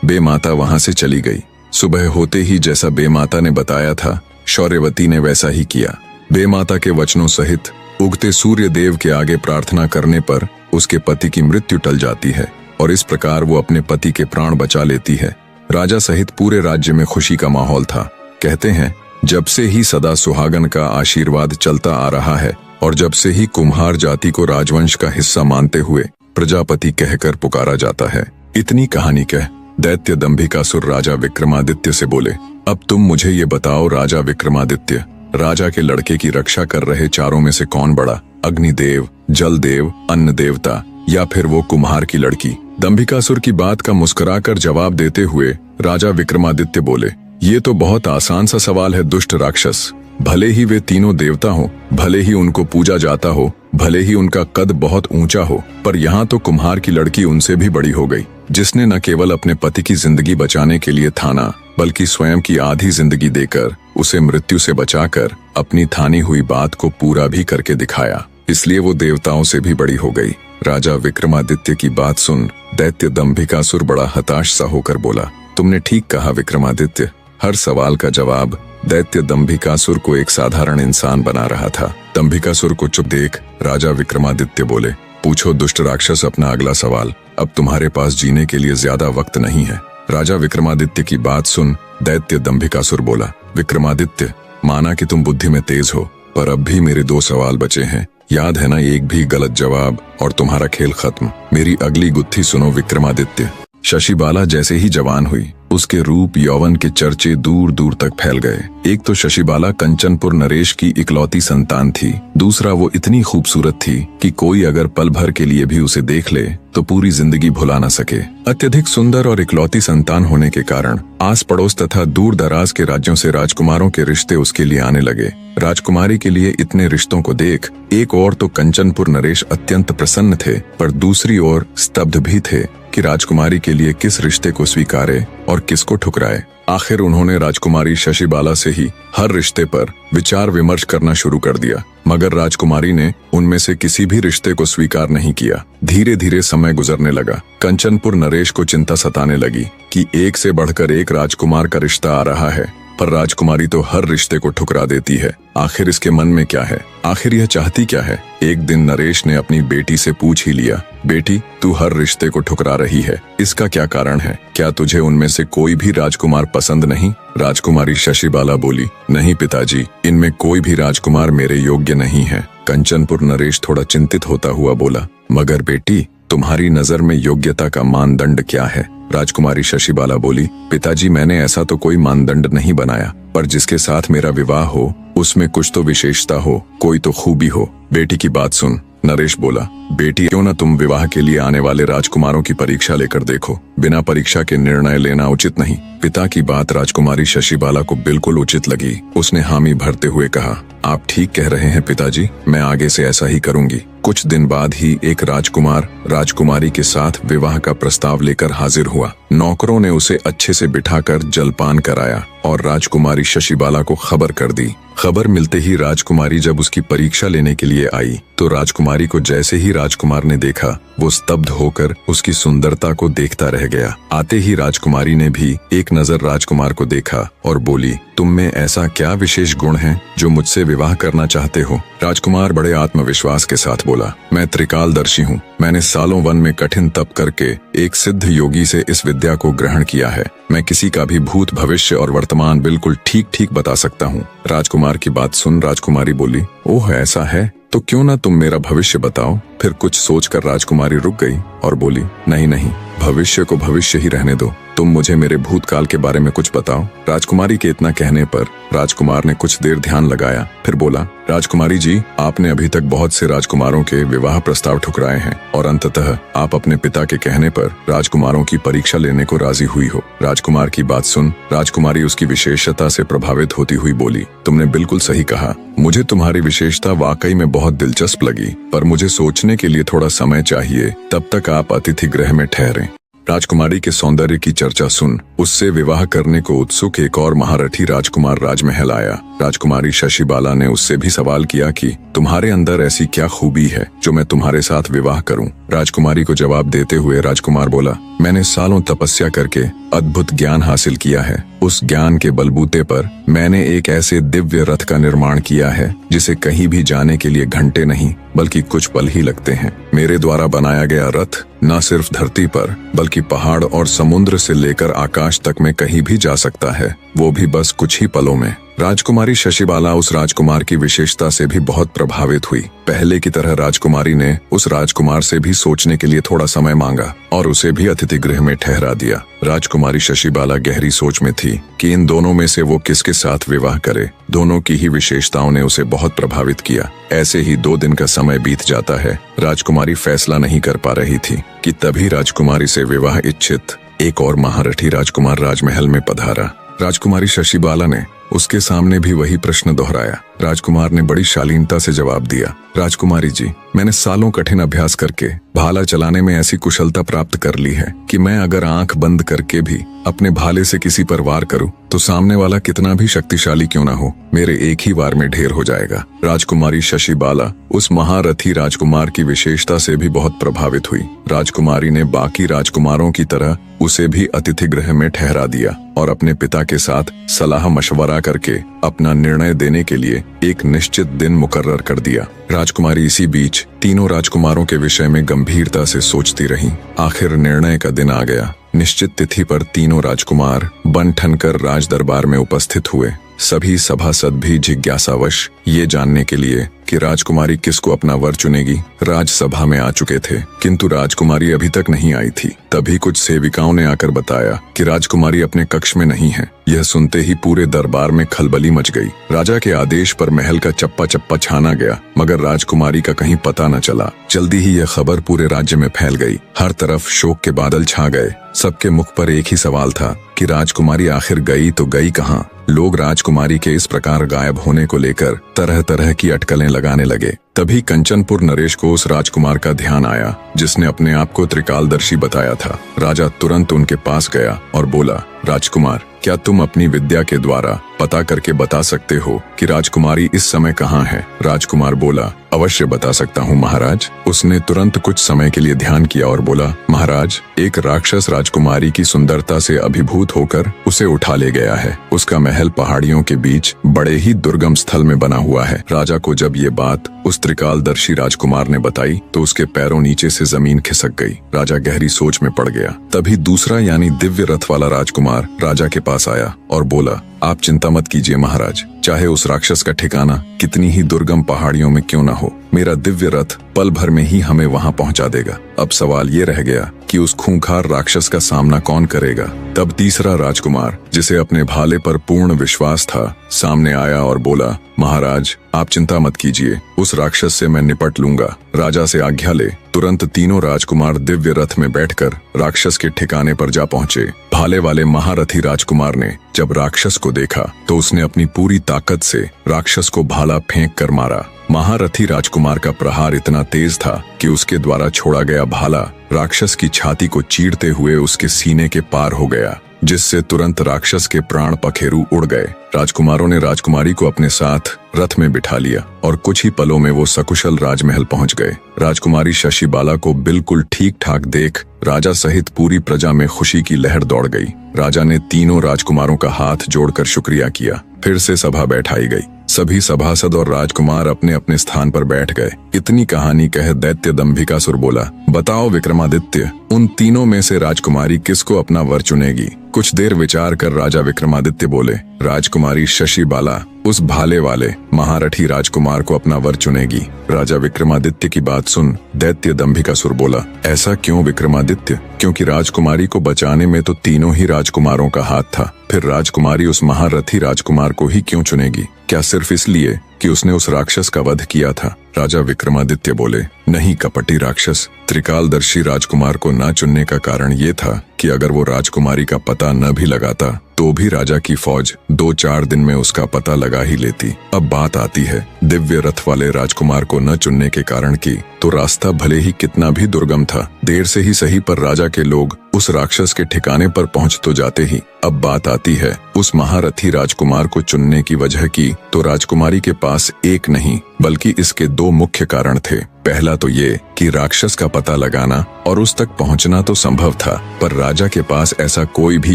[SPEAKER 1] बेमाता वहां से चली गई। सुबह होते ही जैसा बेमाता ने बताया था, शौर्यवती ने वैसा ही किया। बेमाता के वचनों सहित उगते सूर्य देव के आगे प्रार्थना करने पर उसके पति की मृत्यु टल जाती है और इस प्रकार वो अपने पति के प्राण बचा लेती है। राजा सहित पूरे राज्य में खुशी का माहौल था। कहते हैं, जब से ही सदा सुहागन का आशीर्वाद चलता आ रहा है और जब से ही कुम्हार जाति को राजवंश का हिस्सा मानते हुए प्रजापति कहकर पुकारा जाता है। इतनी कहानी कह दैत्य दंभिकासुर राजा विक्रमादित्य से बोले, अब तुम मुझे ये बताओ राजा विक्रमादित्य, राजा के लड़के की रक्षा कर रहे चारों में से कौन बड़ा, अग्निदेव, जलदेव, अन्न देवता या फिर वो कुम्हार की लड़की? दंभिकासुर की बात का मुस्कुराकर जवाब देते हुए राजा विक्रमादित्य बोले, ये तो बहुत आसान सा सवाल है दुष्ट राक्षस। भले ही वे तीनों देवता हो, भले ही उनको पूजा जाता हो, भले ही उनका कद बहुत ऊंचा हो, पर यहाँ तो कुम्हार की लड़की उनसे भी बड़ी हो गई, जिसने न केवल अपने पति की जिंदगी बचाने के लिए थाना बल्कि स्वयं की आधी जिंदगी देकर उसे मृत्यु से बचाकर अपनी थानी हुई बात को पूरा भी करके दिखाया। इसलिए वो देवताओं से भी बड़ी हो गई। राजा विक्रमादित्य की बात सुन दैत्य दंभिकासुर बड़ा हताश सा होकर बोला, तुमने ठीक कहा विक्रमादित्य। हर सवाल का जवाब दैत्य दंभिकासुर को एक साधारण इंसान बना रहा था। दंभिकासुर को चुप देख राजा विक्रमादित्य बोले, पूछो दुष्ट राक्षस अपना अगला सवाल, अब तुम्हारे पास जीने के लिए ज्यादा वक्त नहीं है। राजा विक्रमादित्य की बात सुन दैत्य दंभिकासुर बोला, विक्रमादित्य, माना कि तुम बुद्धि में तेज हो, पर अब भी मेरे 2 सवाल बचे हैं, याद है ना? एक भी गलत जवाब और तुम्हारा खेल खत्म। मेरी अगली गुत्थी सुनो विक्रमादित्य। शशिबाला जैसे ही जवान हुई उसके रूप यौवन के चर्चे दूर दूर तक फैल गए। एक तो शशिबाला कंचनपुर नरेश की इकलौती संतान थी, दूसरा वो इतनी खूबसूरत थी कि कोई अगर पल भर के लिए भी उसे देख ले तो पूरी जिंदगी भुला न सके। अत्यधिक सुंदर और इकलौती संतान होने के कारण आस पड़ोस तथा दूर दराज के राज्यों से राजकुमारों के रिश्ते उसके लिए आने लगे। राजकुमारी के लिए इतने रिश्तों को देख एक ओर तो कंचनपुर नरेश अत्यंत प्रसन्न थे, पर दूसरी ओर स्तब्ध भी थे कि राजकुमारी के लिए किस रिश्ते को स्वीकारे और किसको ठुकराए। आखिर उन्होंने राजकुमारी शशिबाला से ही हर रिश्ते पर विचार विमर्श करना शुरू कर दिया, मगर राजकुमारी ने उनमें से किसी भी रिश्ते को स्वीकार नहीं किया। धीरे धीरे समय गुजरने लगा। कंचनपुर नरेश को चिंता सताने लगी कि एक से बढ़कर एक राजकुमार का रिश्ता आ रहा है, पर राजकुमारी तो हर रिश्ते को ठुकरा देती है। आखिर इसके मन में क्या है? आखिर यह चाहती क्या है? एक दिन नरेश ने अपनी बेटी से पूछ ही लिया, बेटी, तू हर रिश्ते को ठुकरा रही है, इसका क्या कारण है? क्या तुझे उनमें से कोई भी राजकुमार पसंद नहीं? राजकुमारी शशिबाला बोली, नहीं पिताजी, इनमें कोई भी राजकुमार मेरे योग्य नहीं है। कंचनपुर नरेश थोड़ा चिंतित होता हुआ बोला, मगर बेटी, तुम्हारी नजर में योग्यता का मानदंड क्या है? राजकुमारी शशिबाला बोली, पिताजी, मैंने ऐसा तो कोई मानदंड नहीं बनाया, पर जिसके साथ मेरा विवाह हो उसमें कुछ तो विशेषता हो, कोई तो खूबी हो। बेटी की बात सुन नरेश बोला, बेटी, क्यों न तुम विवाह के लिए आने वाले राजकुमारों की परीक्षा लेकर देखो। बिना परीक्षा के निर्णय लेना उचित नहीं। पिता की बात राजकुमारी शशिबाला को बिल्कुल उचित लगी। उसने हामी भरते हुए कहा, आप ठीक कह रहे हैं पिताजी, मैं आगे से ऐसा ही करूंगी। कुछ दिन बाद ही एक राजकुमार राजकुमारी के साथ विवाह का प्रस्ताव लेकर हाजिर हुआ। नौकरों ने उसे अच्छे से बिठाकर जलपान कराया और राजकुमारी शशिबाला को खबर कर दी। खबर मिलते ही राजकुमारी जब उसकी परीक्षा लेने के लिए आई तो राजकुमारी को जैसे ही राजकुमार ने देखा वो स्तब्ध होकर उसकी सुंदरता को देखता रह गया। आते ही राजकुमारी ने भी एक नजर राजकुमार को देखा और बोली, तुम में ऐसा क्या विशेष गुण है जो मुझसे विवाह करना चाहते हो? राजकुमार बड़े आत्मविश्वास के साथ बोला, मैं त्रिकालदर्शी हूँ। मैंने सालों वन में कठिन तप करके एक सिद्ध योगी से इस विद्या को ग्रहण किया है। मैं किसी का भी भूत, भविष्य और वर्तमान बिल्कुल ठीक ठीक बता सकता हूँ। राजकुमार की बात सुन राजकुमारी बोली, ओह ऐसा है तो क्यों ना तुम मेरा भविष्य बताओ। फिर कुछ सोचकर राजकुमारी रुक गई और बोली, नहीं नहीं, भविष्य को भविष्य ही रहने दो, तुम मुझे मेरे भूतकाल के बारे में कुछ बताओ। राजकुमारी के इतना कहने पर राजकुमार ने कुछ देर ध्यान लगाया, फिर बोला, राजकुमारी जी, आपने अभी तक बहुत से राजकुमारों के विवाह प्रस्ताव ठुकराए हैं और अंततः आप अपने पिता के कहने पर राजकुमारों की परीक्षा लेने को राजी हुई हो। राजकुमार की बात सुन राजकुमारी उसकी विशेषता से प्रभावित होती हुई बोली, तुमने बिल्कुल सही कहा, मुझे तुम्हारी विशेषता वाकई में बहुत दिलचस्प लगी, पर मुझे सोचने के लिए थोड़ा समय चाहिए, तब तक आप अतिथि गृह में ठहरें। राजकुमारी के सौंदर्य की चर्चा सुन उससे विवाह करने को उत्सुक एक और महारथी राजकुमार राजमहल आया। राजकुमारी शशिबाला ने उससे भी सवाल किया कि तुम्हारे अंदर ऐसी क्या खूबी है जो मैं तुम्हारे साथ विवाह करूं। राजकुमारी को जवाब देते हुए राजकुमार बोला, मैंने सालों तपस्या करके अद्भुत ज्ञान हासिल किया है। उस ज्ञान के बलबूते पर मैंने एक ऐसे दिव्य रथ का निर्माण किया है जिसे कहीं भी जाने के लिए घंटे नहीं बल्कि कुछ पल ही लगते हैं। मेरे द्वारा बनाया गया रथ न सिर्फ धरती पर बल्कि पहाड़ और समुद्र से लेकर आकाश तक में कहीं भी जा सकता है, वो भी बस कुछ ही पलों में। राजकुमारी शशिबाला उस राजकुमार की विशेषता से भी बहुत प्रभावित हुई। पहले की तरह राजकुमारी ने उस राजकुमार से भी सोचने के लिए थोड़ा समय मांगा और उसे भी अतिथि गृह में ठहरा दिया। राजकुमारी शशिबाला गहरी सोच में थी कि इन दोनों में से वो किसके साथ विवाह करे। दोनों की ही विशेषताओं ने उसे बहुत प्रभावित किया। ऐसे ही 2 दिन का समय बीत जाता है। राजकुमारी फैसला नहीं कर पा रही थी कि तभी राजकुमारी से विवाह इच्छित एक और महारथी राजकुमार राजमहल में पधारा। राजकुमारी शशिबाला ने उसके सामने भी वही प्रश्न दोहराया। राजकुमार ने बड़ी शालीनता से जवाब दिया, राजकुमारी जी, मैंने सालों कठिन अभ्यास करके भाला चलाने में ऐसी कुशलता प्राप्त कर ली है कि मैं अगर आंख बंद करके भी अपने भाले से किसी पर वार करूं तो सामने वाला कितना भी शक्तिशाली क्यों ना हो, मेरे एक ही वार में ढेर हो जाएगा। राजकुमारी शशिबाला उस महारथी राजकुमार की विशेषता से भी बहुत प्रभावित हुई। राजकुमारी ने बाकी राजकुमारों की तरह उसे भी अतिथि गृह में ठहरा दिया और अपने पिता के साथ सलाह मशवरा करके अपना निर्णय देने के लिए एक निश्चित दिन मुकर्रर कर दिया। राजकुमारी इसी बीच तीनों राजकुमारों के विषय में गंभीरता से सोचती रही। आखिर निर्णय का दिन आ गया। निश्चित तिथि पर तीनों राजकुमार बन ठनकर राज दरबार में उपस्थित हुए। सभी सभासद भी जिज्ञासावश ये जानने के लिए कि राजकुमारी किसको अपना वर चुनेगी राजसभा में आ चुके थे, किंतु राजकुमारी अभी तक नहीं आई थी। तभी कुछ सेविकाओं ने आकर बताया कि राजकुमारी अपने कक्ष में नहीं है। यह सुनते ही पूरे दरबार में खलबली मच गई। राजा के आदेश पर महल का चप्पा चप्पा छाना गया, मगर राजकुमारी का कहीं पता न चला। जल्दी ही यह खबर पूरे राज्य में फैल गई। हर तरफ शोक के बादल छा गए। सबके मुख पर एक ही सवाल था कि राजकुमारी आखिर गई तो गई कहाँ। लोग राजकुमारी के इस प्रकार गायब होने को लेकर तरह तरह की अटकलें लगाने लगे। तभी कंचनपुर नरेश को उस राजकुमार का ध्यान आया जिसने अपने आप को त्रिकालदर्शी बताया था। राजा तुरंत उनके पास गया और बोला, राजकुमार, क्या तुम अपनी विद्या के द्वारा पता करके बता सकते हो कि राजकुमारी इस समय कहाँ है? राजकुमार बोला, अवश्य बता सकता हूँ महाराज। उसने तुरंत कुछ समय के लिए ध्यान किया और बोला, महाराज, एक राक्षस राजकुमारी की सुंदरता से अभिभूत होकर उसे उठा ले गया है। उसका महल पहाड़ियों के बीच बड़े ही दुर्गम स्थल में बना हुआ है। राजा को जब ये बात उस त्रिकालदर्शी राजकुमार ने बताई तो उसके पैरों नीचे से जमीन खिसक गई। राजा गहरी सोच में पड़ गया। तभी दूसरा यानी दिव्य रथ वाला राजकुमार राजा के पास आया और बोला, आप चिंता मत कीजिए महाराज, चाहे उस राक्षस का ठिकाना कितनी ही दुर्गम पहाड़ियों में क्यों ना हो, मेरा दिव्य रथ पल भर में ही हमें वहां पहुंचा देगा। अब सवाल ये रह गया कि उस खूंखार राक्षस का सामना कौन करेगा। तब तीसरा राजकुमार, जिसे अपने भाले पर पूर्ण विश्वास था, सामने आया और बोला, महाराज, आप चिंता मत कीजिए, उस राक्षस से मैं निपट लूंगा। राजा से आज्ञा ले तुरंत तीनों राजकुमार दिव्य रथ में बैठकर राक्षस के ठिकाने पर जा पहुंचे। भाले वाले महारथी राजकुमार ने जब राक्षस को देखा तो उसने अपनी पूरी ताकत से राक्षस को भाला फेंक कर मारा। महारथी राजकुमार का प्रहार इतना तेज था कि उसके द्वारा छोड़ा गया भाला राक्षस की छाती को चीरते हुए उसके सीने के पार हो गया, जिससे तुरंत राक्षस के प्राण पखेरु उड़ गए। राजकुमारों ने राजकुमारी को अपने साथ रथ में बिठा लिया और कुछ ही पलों में वो सकुशल राजमहल पहुंच गए। राजकुमारी शशिबाला को बिल्कुल ठीक ठाक देख राजा सहित पूरी प्रजा में खुशी की लहर दौड़ गई। राजा ने तीनों राजकुमारों का हाथ जोड़कर शुक्रिया किया। फिर से सभा बैठाई गई। सभी सभासद और राजकुमार अपने अपने स्थान पर बैठ गए। इतनी कहानी कह दैत्य दंभिकासुर बोला, बताओ विक्रमादित्य, उन तीनों में से राजकुमारी किसको अपना वर चुनेगी? कुछ देर विचार कर राजा विक्रमादित्य बोले, राजकुमारी शशि बाला उस भाले वाले महारथी राजकुमार को अपना वर चुनेगी। राजा विक्रमादित्य की बात सुन दैत्य दंभिकासुर बोला, ऐसा क्यों विक्रमादित्य? क्योंकि राजकुमारी को बचाने में तो तीनों ही राजकुमारों का हाथ था, फिर राजकुमारी उस महारथी राजकुमार को ही क्यों चुनेगी? क्या सिर्फ इसलिए कि उसने उस राक्षस का वध किया था? राजा विक्रमादित्य बोले, नहीं कपटी राक्षस, त्रिकालदर्शी राजकुमार को न चुनने का कारण ये था कि अगर वो राजकुमारी का पता न भी लगाता तो भी राजा की फौज 2-4 दिन में उसका पता लगा ही लेती। अब बात आती है दिव्य रथ वाले राजकुमार को न चुनने के कारण की, तो रास्ता भले ही कितना भी दुर्गम था, देर से ही सही पर राजा के लोग उस राक्षस के ठिकाने पर पहुंच तो जाते ही। अब बात आती है उस महारथी राजकुमार को चुनने की वजह की, तो राजकुमारी के पास एक नहीं बल्कि इसके 2 मुख्य कारण थे। पहला तो ये कि राक्षस का पता लगाना और उस तक पहुंचना तो संभव था, पर राजा के पास ऐसा कोई भी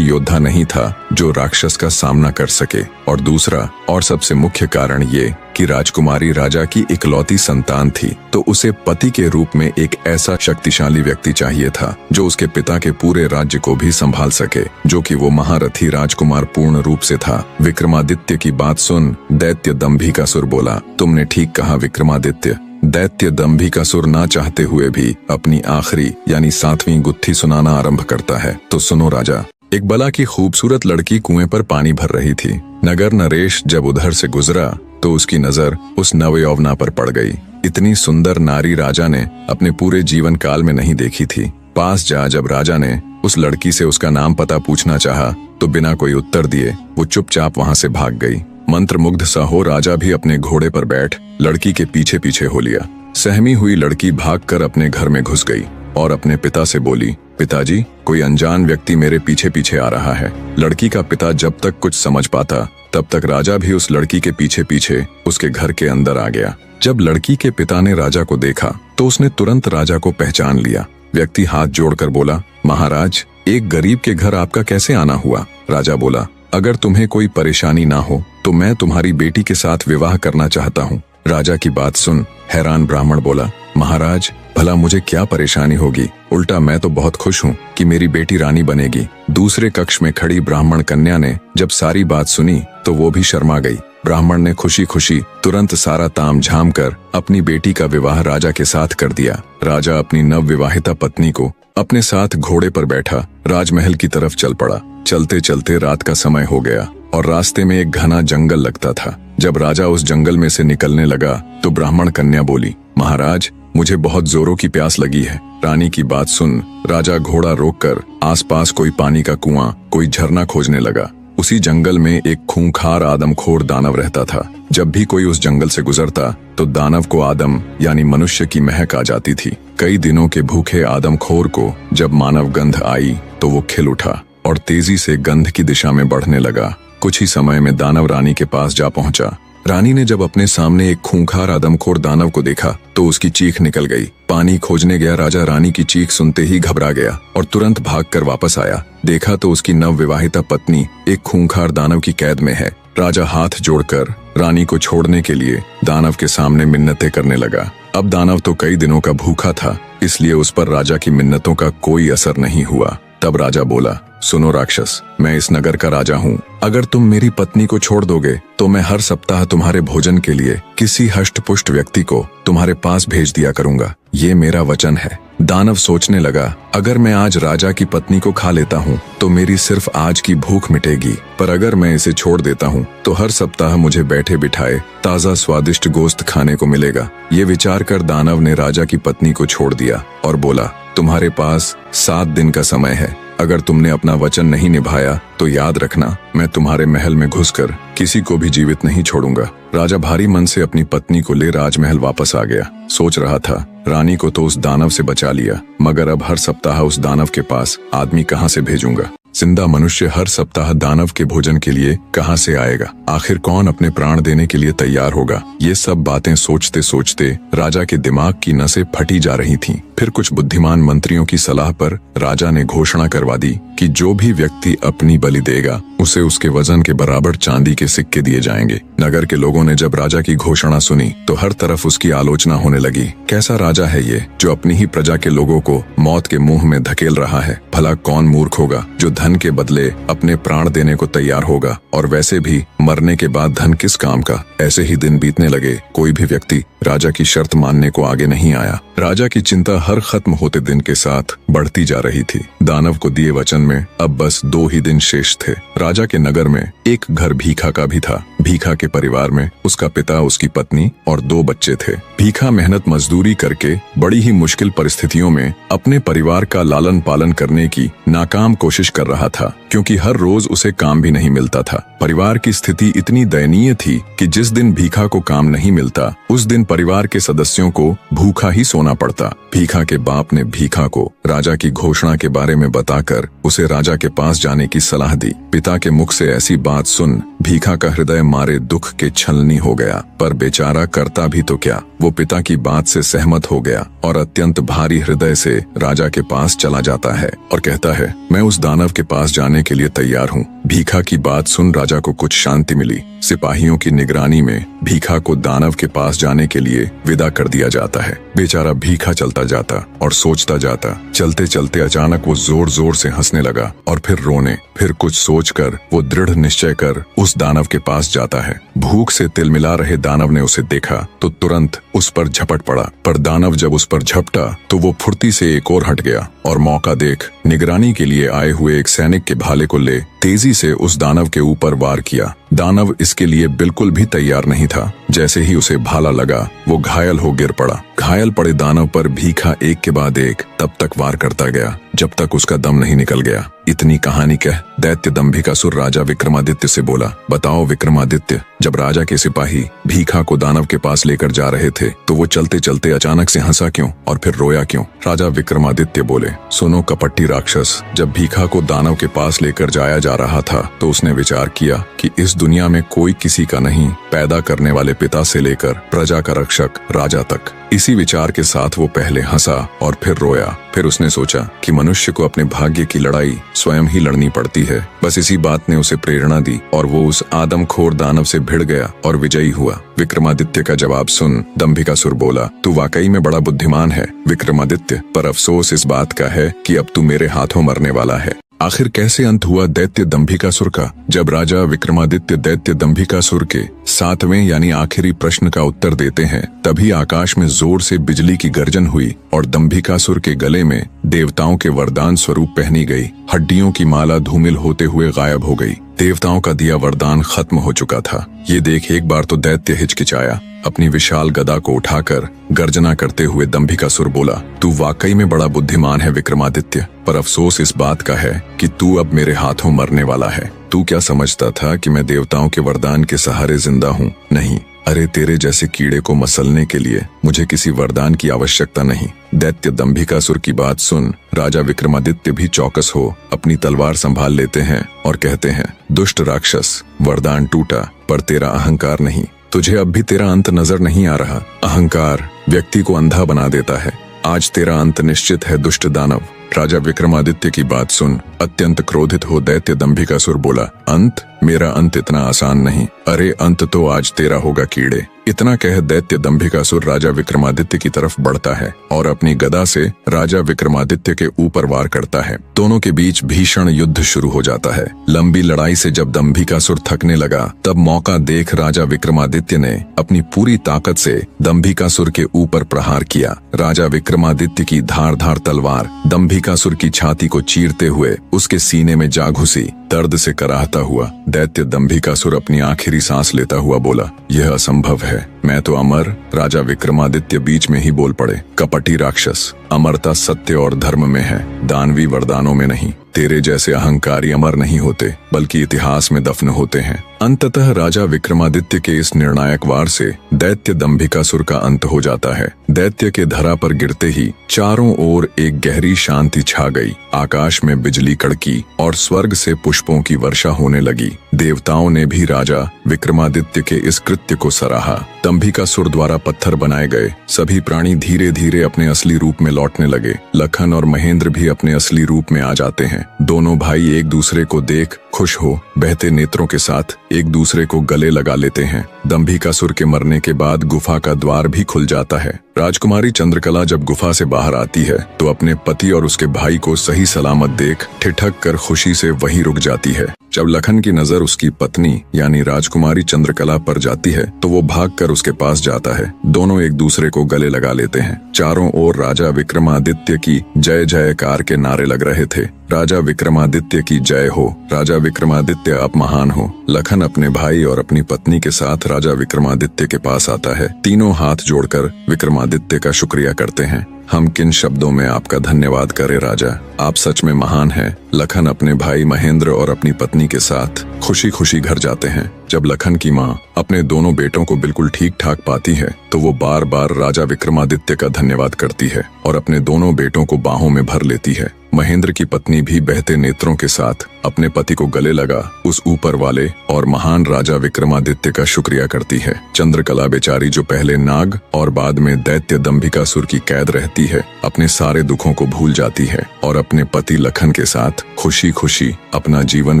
[SPEAKER 1] योद्धा नहीं था जो राक्षस का सामना कर सके। और दूसरा और सबसे मुख्य कारण ये कि राजकुमारी राजा की इकलौती संतान थी, तो उसे पति के रूप में एक ऐसा शक्तिशाली व्यक्ति चाहिए था जो उसके पिता के पूरे राज्य को भी संभाल सके, जो कि वो महारथी राजकुमार पूर्ण रूप से था। विक्रमादित्य की बात सुन दैत्य दंभिकासुर बोला, तुमने ठीक कहा विक्रमादित्य। दैत्य दंभिकासुर ना चाहते हुए भी अपनी आखिरी यानी 7वीं गुत्थी सुनाना आरंभ करता है। तो सुनो राजा। एक बला की खूबसूरत लड़की कुएं पर पानी भर रही थी। नगर नरेश जब उधर से गुजरा तो उसकी नजर उस नवयौवना पर पड़ गई। इतनी सुंदर नारी राजा ने अपने पूरे जीवन काल में नहीं देखी थी। पास जा जब राजा ने उस लड़की से उसका नाम पता पूछना चाहा तो बिना कोई उत्तर दिए वो चुपचाप वहां से भाग गई। मंत्रमुग्ध सा हो राजा भी अपने घोड़े पर बैठ लड़की के पीछे पीछे हो लिया। सहमी हुई लड़की भागकर अपने घर में घुस गई और अपने पिता से बोली, पिताजी, कोई अनजान व्यक्ति मेरे पीछे पीछे आ रहा है। लड़की का पिता जब तक कुछ समझ पाता तब तक राजा भी उस लड़की के पीछे पीछे उसके घर के अंदर आ गया। जब लड़की के पिता ने राजा को देखा तो उसने तुरंत राजा को पहचान लिया। व्यक्ति हाथ जोड़कर बोला, महाराज, एक गरीब के घर आपका कैसे आना हुआ? राजा बोला, अगर तुम्हें कोई परेशानी ना हो तो मैं तुम्हारी बेटी के साथ विवाह करना चाहता हूँ। राजा की बात सुन हैरान ब्राह्मण बोला, महाराज, भला मुझे क्या परेशानी होगी? उल्टा मैं तो बहुत खुश हूँ कि मेरी बेटी रानी बनेगी। दूसरे कक्ष में खड़ी ब्राह्मण कन्या ने जब सारी बात सुनी तो वो भी शर्मा गई। ब्राह्मण ने खुशी खुशी तुरंत सारा ताम झाम कर अपनी बेटी का विवाह राजा के साथ कर दिया। राजा अपनी नवविवाहिता पत्नी को अपने साथ घोड़े पर बैठा राजमहल की तरफ चल पड़ा। चलते चलते रात का समय हो गया और रास्ते में एक घना जंगल लगता था। जब राजा उस जंगल में से निकलने लगा तो ब्राह्मण कन्या बोली, महाराज, मुझे बहुत जोरों की प्यास लगी है। रानी की बात सुन राजा घोड़ा रोककर आसपास कोई पानी का कुआं, कोई झरना खोजने लगा। उसी जंगल में एक खूंखार आदमखोर दानव रहता था। जब भी कोई उस जंगल से गुजरता तो दानव को आदम यानी मनुष्य की महक आ जाती थी। कई दिनों के भूखे आदमखोर को जब मानव गंध आई तो वो खिल उठा और तेजी से गंध की दिशा में बढ़ने लगा। कुछ ही समय में दानव रानी के पास जा पहुंचा। रानी ने जब अपने सामने एक खूंखार आदमखोर दानव को देखा तो उसकी चीख निकल गई। पानी खोजने गया राजा रानी की चीख सुनते ही घबरा गया और तुरंत भागकर वापस आया। देखा तो उसकी नवविवाहिता पत्नी एक खूंखार दानव की कैद में है। राजा हाथ जोड़कर रानी को छोड़ने के लिए दानव के सामने मिन्नतें करने लगा। अब दानव तो कई दिनों का भूखा था, इसलिए उस पर राजा की मिन्नतों का कोई असर नहीं हुआ। तब राजा बोला, सुनो राक्षस, मैं इस नगर का राजा हूँ। अगर तुम मेरी पत्नी को छोड़ दोगे तो मैं हर सप्ताह तुम्हारे भोजन के लिए किसी हष्टपुष्ट व्यक्ति को तुम्हारे पास भेज दिया करूंगा। ये मेरा वचन है। दानव सोचने लगा, अगर मैं आज राजा की पत्नी को खा लेता हूँ तो मेरी सिर्फ आज की भूख मिटेगी, पर अगर मैं इसे छोड़ देता हूँ तो हर सप्ताह मुझे बैठे बिठाए ताजा स्वादिष्ट गोश्त खाने को मिलेगा। ये विचार कर दानव ने राजा की पत्नी को छोड़ दिया और बोला, तुम्हारे पास 7 दिन का समय है। अगर तुमने अपना वचन नहीं निभाया तो याद रखना, मैं तुम्हारे महल में घुसकर किसी को भी जीवित नहीं छोड़ूंगा। राजा भारी मन से अपनी पत्नी को ले राजमहल वापस आ गया। सोच रहा था, रानी को तो उस दानव से बचा लिया, मगर अब हर सप्ताह उस दानव के पास आदमी कहाँ से भेजूंगा? जिंदा मनुष्य हर सप्ताह दानव के भोजन के लिए कहाँ से आएगा? आखिर कौन अपने प्राण देने के लिए तैयार होगा? ये सब बातें सोचते सोचते राजा के दिमाग की नसें फटी जा रही थीं। फिर कुछ बुद्धिमान मंत्रियों की सलाह पर राजा ने घोषणा करवा दी कि जो भी व्यक्ति अपनी बलि देगा उसे उसके वजन के बराबर चांदी के सिक्के दिए जाएंगे। नगर के लोगों ने जब राजा की घोषणा सुनी तो हर तरफ उसकी आलोचना होने लगी। कैसा राजा है ये जो अपनी ही प्रजा के लोगों को मौत के मुंह में धकेल रहा है? भला कौन मूर्ख होगा जो धन धन के बदले अपने प्राण देने को तैयार होगा, और वैसे भी मरने के बाद धन किस काम का। ऐसे ही दिन बीतने लगे। कोई भी व्यक्ति राजा की शर्त मानने को आगे नहीं आया। राजा की चिंता हर खत्म होते दिन के साथ बढ़ती जा रही थी। दानव को दिए वचन में अब बस 2 ही दिन शेष थे। राजा के नगर में एक घर भीखा का भी था। भीखा के परिवार में उसका पिता, उसकी पत्नी और 2 बच्चे थे। भीखा मेहनत मजदूरी करके बड़ी ही मुश्किल परिस्थितियों में अपने परिवार का लालन पालन करने की नाकाम कोशिश कर रहा था, क्योंकि हर रोज उसे काम भी नहीं मिलता था। परिवार की स्थिति इतनी दयनीय थी कि जिस दिन भीखा को काम नहीं मिलता उस दिन परिवार के सदस्यों को भूखा ही सोना पड़ता। भीखा के बाप ने भीखा को राजा की घोषणा के बारे में बताकर उसे राजा के पास जाने की सलाह दी। पिता के मुख से ऐसी बात सुन भीखा का हृदय मारे दुख के छलनी हो गया, पर बेचारा करता भी तो क्या। वो पिता की बात से सहमत हो गया और अत्यंत भारी हृदय से राजा के पास चला जाता है और कहता है, मैं उस दानव के पास जाने के लिए तैयार हूँ। भीखा की बात सुन राजा को कुछ शांति मिली। सिपाहियों की निगरानी में भीखा को दानव के पास जाने के लिए विदा कर दिया जाता है। बेचारा भीखा चलता जाता और सोचता जाता। चलते चलते अचानक वो जोर जोर से हंसने लगा और फिर रोने। फिर कुछ सोचकर वो दृढ़ निश्चय कर उस दानव के पास जाता है। भूख से तिलमिला रहे दानव ने उसे देखा तो तुरंत उस पर झपट पड़ा, पर दानव जब उस पर झपटा तो वो फुर्ती से एक और हट गया और मौका देख निगरानी के लिए आए हुए एक सैनिक के भाले को ले तेजी से उस दानव के ऊपर वार किया। दानव इसके लिए बिल्कुल भी तैयार नहीं था। जैसे ही उसे भाला लगा वो घायल हो गिर पड़ा। घायल पड़े दानव पर भीखा एक के बाद एक तब तक वार करता गया जब तक उसका दम नहीं निकल गया। इतनी कहानी कह दैत्य दंभिकासुर राजा विक्रमादित्य से बोला, बताओ विक्रमादित्य, जब राजा के सिपाही भीखा को दानव के पास लेकर जा रहे थे तो वो चलते चलते अचानक से हंसा क्यों और फिर रोया क्यों? राजा विक्रमादित्य बोले, सुनो कपटी राक्षस, जब भीखा को दानव के पास लेकर जाया जा रहा था तो उसने विचार किया कि इस दुनिया में कोई किसी का नहीं, पैदा करने वाले पिता से लेकर प्रजा का रक्षक राजा तक। इसी विचार के साथ वो पहले हंसा और फिर रोया। फिर उसने सोचा कि मनुष्य को अपने भाग्य की लड़ाई स्वयं ही लड़नी पड़ती है। बस इसी बात ने उसे प्रेरणा दी और वो उस आदमखोर दानव से भिड़ गया और विजयी हुआ। विक्रमादित्य का जवाब सुन दंभिकासुर बोला, तू वाकई में बड़ा बुद्धिमान है विक्रमादित्य, पर अफसोस इस बात का है कि अब तू मेरे हाथों मरने वाला है। आखिर कैसे अंत हुआ दैत्य दंभिकासुर का? जब राजा विक्रमादित्य दैत्य दंभिकासुर के 7वें यानी आखिरी प्रश्न का उत्तर देते हैं तभी आकाश में जोर से बिजली की गर्जन हुई और दंभिकासुर के गले में देवताओं के वरदान स्वरूप पहनी गई हड्डियों की माला धूमिल होते हुए गायब हो गई। देवताओं का दिया वरदान खत्म हो चुका था। ये देख एक बार तो दैत्य हिचकिचाया। अपनी विशाल गदा को उठाकर गर्जना करते हुए दंभिकासुर बोला, तू वाकई में बड़ा बुद्धिमान है विक्रमादित्य, पर अफसोस इस बात का है कि तू अब मेरे हाथों मरने वाला है। तू क्या समझता था कि मैं देवताओं के वरदान के सहारे जिंदा हूँ? नहीं, अरे तेरे जैसे कीड़े को मसलने के लिए मुझे किसी वरदान की आवश्यकता नहीं। दैत्य दंभिकासुर की बात सुन राजा विक्रमादित्य भी चौकस हो अपनी तलवार संभाल लेते हैं और कहते हैं, दुष्ट राक्षस, वरदान टूटा पर तेरा अहंकार नहीं। तुझे अब भी तेरा अंत नजर नहीं आ रहा। अहंकार व्यक्ति को अंधा बना देता है। आज तेरा अंत निश्चित है दुष्ट दानव। राजा विक्रमादित्य की बात सुन अत्यंत क्रोधित हो दैत्य दंभिकासुर बोला, अंत? मेरा अंत इतना आसान नहीं। अरे अंत तो आज तेरा होगा कीड़े। इतना कह दैत्य दंभिकासुर राजा विक्रमादित्य की तरफ बढ़ता है और अपनी गदा से राजा विक्रमादित्य के ऊपर वार करता है। दोनों के बीच भीषण युद्ध शुरू हो जाता है। लंबी लड़ाई से जब दंभिकासुर थकने लगा तब मौका देख राजा विक्रमादित्य ने अपनी पूरी ताकत से दंभिकासुर के ऊपर प्रहार किया। राजा विक्रमादित्य की धारदार तलवार दंभिकासुर की छाती को चीरते हुए उसके सीने में जा घुसी। दर्द से कराहता हुआ दैत्य दंभिकासुर अपनी आखिरी सांस लेता हुआ बोला, यह असंभव है, मैं तो अमर। राजा विक्रमादित्य बीच में ही बोल पड़े, कपटी राक्षस, अमरता सत्य और धर्म में है, दानवी वरदानों में नहीं। तेरे जैसे अहंकारी अमर नहीं होते बल्कि इतिहास में दफन होते हैं। अंततः राजा विक्रमादित्य के इस निर्णायक वार से दैत्य दंभिकासुर का अंत हो जाता है। दैत्य के धरा पर गिरते ही चारों ओर एक गहरी शांति छा गई। आकाश में बिजली कड़की और स्वर्ग से पुष्पों की वर्षा होने लगी। देवताओं ने भी राजा विक्रमादित्य के इस कृत्य को सराहा। दंभिकासुर द्वारा पत्थर बनाए गए सभी प्राणी धीरे धीरे अपने असली रूप में लौटने लगे। लखन और महेंद्र भी अपने असली रूप में आ जाते हैं। दोनों भाई एक दूसरे को देख खुश हो बहते नेत्रों के साथ एक दूसरे को गले लगा लेते हैं। दंभिकासुर के मरने के बाद गुफा का द्वार भी खुल जाता है। राजकुमारी चंद्रकला जब गुफा से बाहर आती है तो अपने पति और उसके भाई को सही सलामत देख ठिठक कर खुशी से वहीं रुक जाती है। जब लखन की नजर उसकी पत्नी यानी राजकुमारी चंद्रकला पर जाती है तो वो भागकर उसके पास जाता है। दोनों एक दूसरे को गले लगा लेते हैं। चारों ओर राजा विक्रमादित्य की जय जयकार के नारे लग रहे थे। राजा विक्रमादित्य की जय हो, राजा विक्रमादित्य आप महान हो। लखन अपने भाई और अपनी पत्नी के साथ राजा विक्रमादित्य के पास आता है। तीनों हाथ जोड़कर विक्रमादित्य का शुक्रिया करते हैं। हम किन शब्दों में आपका धन्यवाद करें राजा, आप सच में महान हैं। लखन अपने भाई महेंद्र और अपनी पत्नी के साथ खुशी खुशी घर जाते हैं। जब लखन की माँ अपने दोनों बेटों को बिल्कुल ठीक ठाक पाती है तो वो बार बार राजा विक्रमादित्य का धन्यवाद करती है और अपने दोनों बेटों को बाहों में भर लेती है। महेंद्र की पत्नी भी बहते नेत्रों के साथ अपने पति को गले लगा उस ऊपर वाले और महान राजा विक्रमादित्य का शुक्रिया करती है। चंद्रकला बेचारी जो पहले नाग और बाद में दैत्य दंभिकासुर की कैद रहती है, अपने सारे दुखों को भूल जाती है और अपने पति लखन के साथ खुशी खुशी अपना जीवन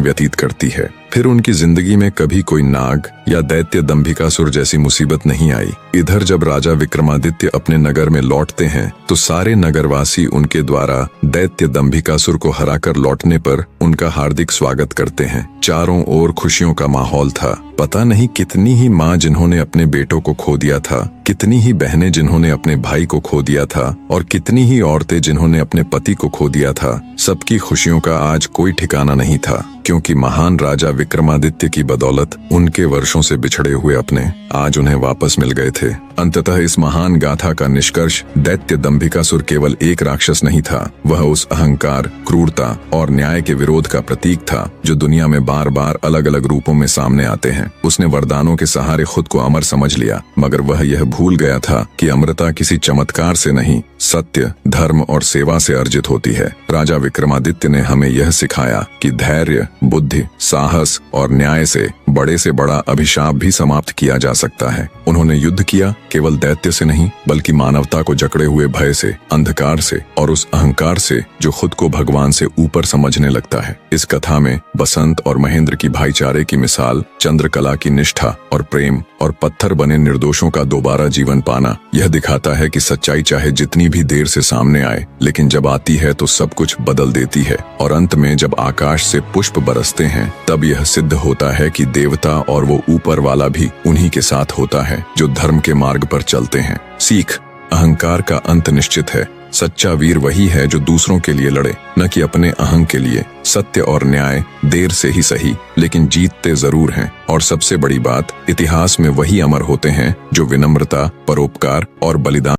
[SPEAKER 1] व्यतीत करती है। फिर उनकी जिंदगी में कभी कोई नाग या दैत्य दंभिकासुर जैसी मुसीबत नहीं आई। इधर जब राजा विक्रमादित्य अपने नगर में लौटते हैं तो सारे नगरवासी उनके द्वारा दैत्य दंभिकासुर को हराकर लौटने पर उनका हार्दिक स्वागत करते हैं। चारों ओर खुशियों का माहौल था। पता नहीं कितनी ही माँ जिन्होंने अपने बेटों को खो दिया था, कितनी ही बहनें जिन्होंने अपने भाई को खो दिया था और कितनी ही औरतें जिन्होंने अपने पति को खो दिया था। सबकी खुशियों का आज कोई ठिकाना नहीं था, क्योंकि महान राजा विक्रमादित्य की बदौलत उनके वर्षों से बिछड़े हुए अपने आज उन्हें वापस मिल गए थे। अंततः इस महान गाथा का निष्कर्ष दैत्य दंभिकासुर केवल एक राक्षस नहीं था, वह उस अहंकार, क्रूरता और न्याय के विरोध का प्रतीक था जो दुनिया में बार बार अलग अलग रूपों में सामने आते हैं। उसने वरदानों के सहारे खुद को अमर समझ लिया, मगर वह यह भूल गया था कि अमरता किसी चमत्कार से नहीं, सत्य, धर्म और सेवा से अर्जित होती है। राजा विक्रमादित्य ने हमें यह सिखाया कि धैर्य, बुद्धि, साहस और न्याय से बड़े से बड़ा अभिशाप भी समाप्त किया जा सकता है। उन्होंने युद्ध किया केवल दैत्य से नहीं, बल्कि मानवता को जकड़े हुए भय से, अंधकार से और उस अहंकार से जो खुद को भगवान से ऊपर समझने लगता है। इस कथा में बसंत और महेंद्र की भाईचारे की मिसाल, चंद्रकला की निष्ठा और प्रेम और पत्थर बने निर्दोषों का दोबारा जीवन पाना यह दिखाता है कि सच्चाई चाहे जितनी भी देर से सामने आए, लेकिन जब आती है तो सब कुछ बदल देती है। और अंत में जब आकाश से पुष्प बरसते हैं तब यह सिद्ध होता है कि देवता और वो ऊपर वाला भी उन्हीं के साथ होता है जो धर्म के मार्ग पर चलते हैं। सीख, अहंकार का अंत निश्चित है। सच्चा वीर वही है जो दूसरों के लिए लड़े, न कि अपने अहं के लिए। सत्य और न्याय देर से ही सही, लेकिन जीतते जरूर हैं। और सबसे बड़ी बात, इतिहास में वही अमर होते हैं जो विनम्रता, परोपकार और बलिदान